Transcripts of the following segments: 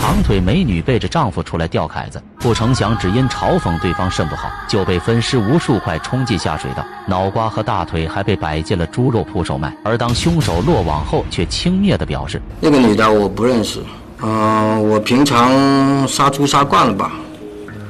长腿美女背着丈夫出来钓凯子，不成想只因嘲讽对方肾不好，就被分尸无数块冲进下水道，脑瓜和大腿还被摆进了猪肉铺售卖。而当凶手落网后，却轻蔑地表示：“那个女的我不认识，我平常杀猪杀惯了吧。”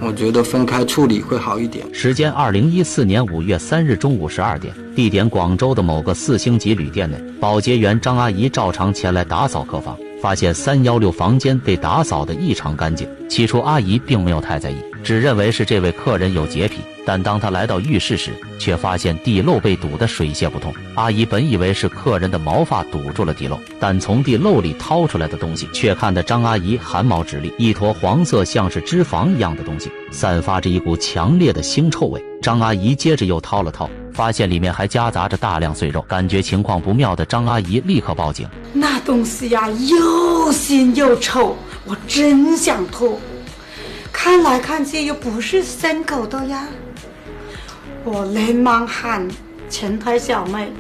我觉得分开处理会好一点。时间2014年5月3日中午12点，地点广州的某个4星级旅店内，保洁员张阿姨照常前来打扫客房，发现316房间被打扫得异常干净。起初阿姨并没有太在意，只认为是这位客人有洁癖。但当她来到浴室时，却发现地漏被堵得水泄不通。阿姨本以为是客人的毛发堵住了地漏，但从地漏里掏出来的东西却看得张阿姨汗毛直立，一坨黄色像是脂肪一样的东西，散发着一股强烈的腥臭味。张阿姨接着又掏了掏，发现里面还夹杂着大量碎肉，感觉情况不妙的张阿姨立刻报警。那东西呀，又腥又臭，我真想吐，看来看去又不是牲口的呀。我连忙喊前台小妹，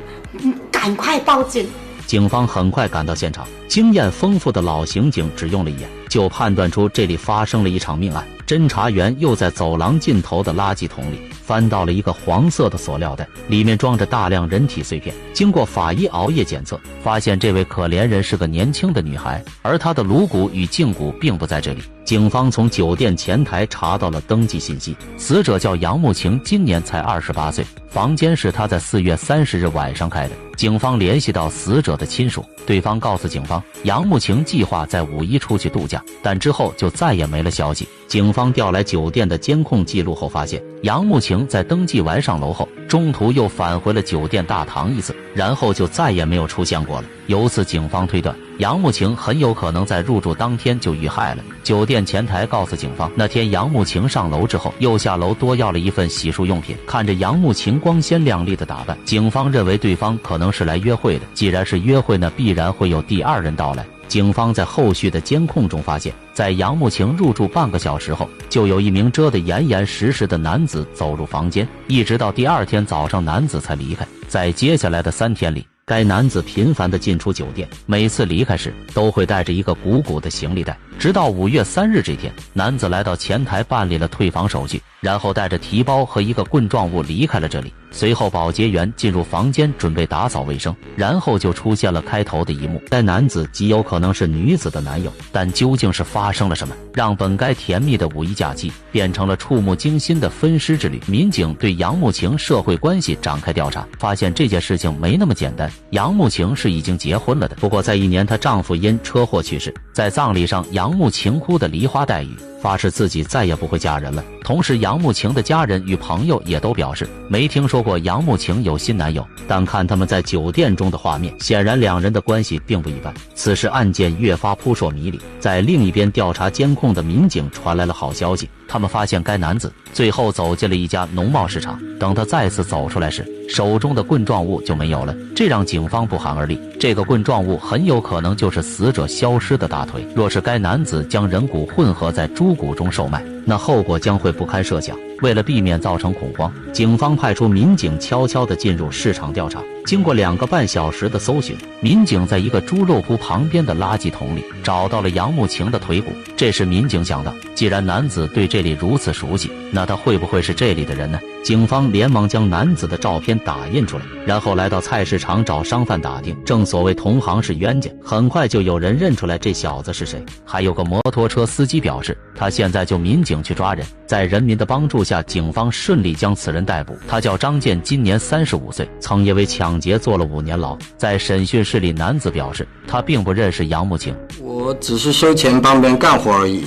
赶快报警。警方很快赶到现场，经验丰富的老刑警只用了一眼就判断出这里发生了一场命案。侦查员又在走廊尽头的垃圾桶里翻到了一个黄色的塑料袋，里面装着大量人体碎片。经过法医熬夜检测，发现这位可怜人是个年轻的女孩，而她的颅骨与胫骨并不在这里。警方从酒店前台查到了登记信息，死者叫杨慕晴，今年才28岁，房间是她在4月30日晚上开的。警方联系到死者的亲属，对方告诉警方，杨慕晴计划在5·1出去度假，但之后就再也没了消息。警方调来酒店的监控记录后发现，杨慕晴在登记完上楼后，中途又返回了酒店大堂一次，然后就再也没有出现过了。由此警方推断，杨慕晴很有可能在入住当天就遇害了。酒店前台告诉警方，那天杨慕晴上楼之后，又下楼多要了一份洗漱用品。看着杨慕晴光鲜亮丽的打扮，警方认为对方可能是来约会的。既然是约会呢，必然会有第二人到来。警方在后续的监控中发现，在杨慕晴入住半个小时后，就有一名遮得严严实实的男子走入房间，一直到第二天早上男子才离开。在接下来的3天里，该男子频繁地进出酒店，每次离开时都会带着一个鼓鼓的行李袋。直到5月3日这天，男子来到前台办理了退房手续，然后带着提包和一个棍状物离开了这里。随后保洁员进入房间准备打扫卫生，然后就出现了开头的一幕。该男子极有可能是女子的男友，但究竟是发生了什么，让本该甜蜜的5·1假期变成了触目惊心的分尸之旅？民警对杨慕晴社会关系展开调查，发现这件事情没那么简单。杨慕晴是已经结婚了的，不过在1年她丈夫因车祸去世，在葬礼上杨慕晴哭得梨花带雨，发誓自己再也不会嫁人了。同时杨慕晴的家人与朋友也都表示没听说过杨慕晴有新男友，但看他们在酒店中的画面，显然两人的关系并不一般。此时案件越发扑朔迷离，在另一边调查监控的民警传来了好消息，他们发现该男子最后走进了一家农贸市场，等他再次走出来时，手中的棍状物就没有了，这让警方不寒而栗。这个棍状物很有可能就是死者消失的大腿，若是该男子将人骨混合在猪骨中售卖，那后果将会不堪设想。为了避免造成恐慌，警方派出民警悄悄地进入市场调查。经过2个半小时的搜寻，民警在一个猪肉铺旁边的垃圾桶里找到了杨慕晴的腿骨。这时民警想到，既然男子对这里如此熟悉，那他会不会是这里的人呢？警方连忙将男子的照片打印出来，然后来到菜市场找商贩打听。正所谓同行是冤家，很快就有人认出来这小子是谁。还有个摩托车司机表示，他现在就民警去抓人。在人民的帮助下，警方顺利将此人逮捕。他叫张健，今年35岁，曾因为抢劫坐了5年牢。在审讯室里，男子表示他并不认识杨慕晴，我只是收钱帮别人干活而已。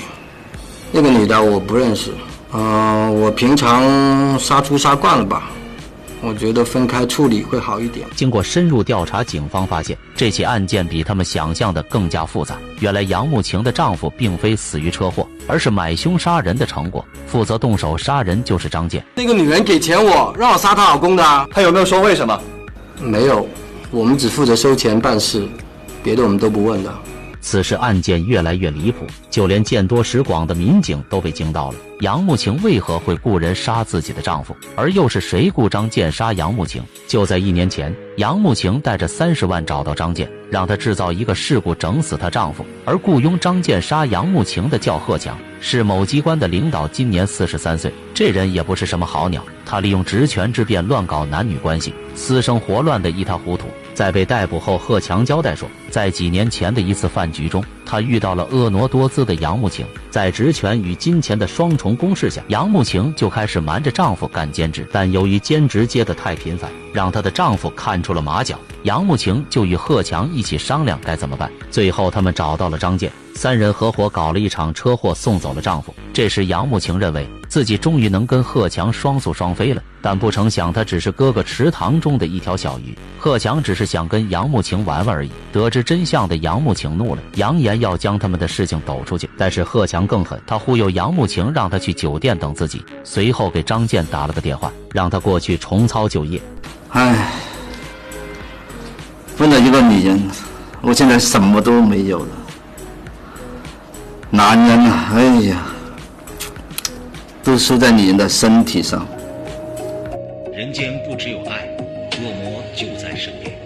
那个女的我不认识，我平常杀猪杀惯了吧。我觉得分开处理会好一点。经过深入调查，警方发现这起案件比他们想象的更加复杂。原来杨慕晴的丈夫并非死于车祸，而是买凶杀人的成果。负责动手杀人就是张健。那个女人给钱我，让我杀她老公的啊。她有没有说为什么？没有，我们只负责收钱办事，别的我们都不问的。此时案件越来越离谱，就连见多识广的民警都被惊到了。杨慕晴为何会雇人杀自己的丈夫，而又是谁雇张健杀杨慕晴？就在1年前，杨慕晴带着30万找到张健，让她制造一个事故整死她丈夫。而雇佣张健杀杨慕晴的叫贺强，是某机关的领导，今年43岁。这人也不是什么好鸟，他利用职权之便乱搞男女关系，私生活乱得一塌糊涂。在被逮捕后，贺强交代说，在几年前的一次饭局中，他遇到了婀娜多姿的杨慕晴，在职权与金钱的双重攻势下，杨慕晴就开始瞒着丈夫干兼职，但由于兼职接得太频繁，让她的丈夫看出了马脚。杨慕晴就与贺强一起商量该怎么办，最后他们找到了张健，三人合伙搞了一场车祸，送走了丈夫。这时杨慕晴认为自己终于能跟贺强双宿双飞了，但不成想他只是哥哥池塘中的一条小鱼，贺强只是想跟杨慕晴玩玩而已。得知真相的杨慕晴怒了，扬言要将他们的事情抖出去。但是贺强更狠，他忽悠杨慕晴让他去酒店等自己，随后给张健打了个电话，让他过去重操旧业。唉，为了一个女人，我现在什么都没有了。男人啊，哎呀，都输在女人的身体上。人间不只有爱，恶魔就在身边。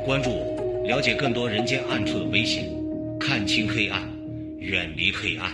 关注我，了解更多人间暗处的危险，看清黑暗，远离黑暗。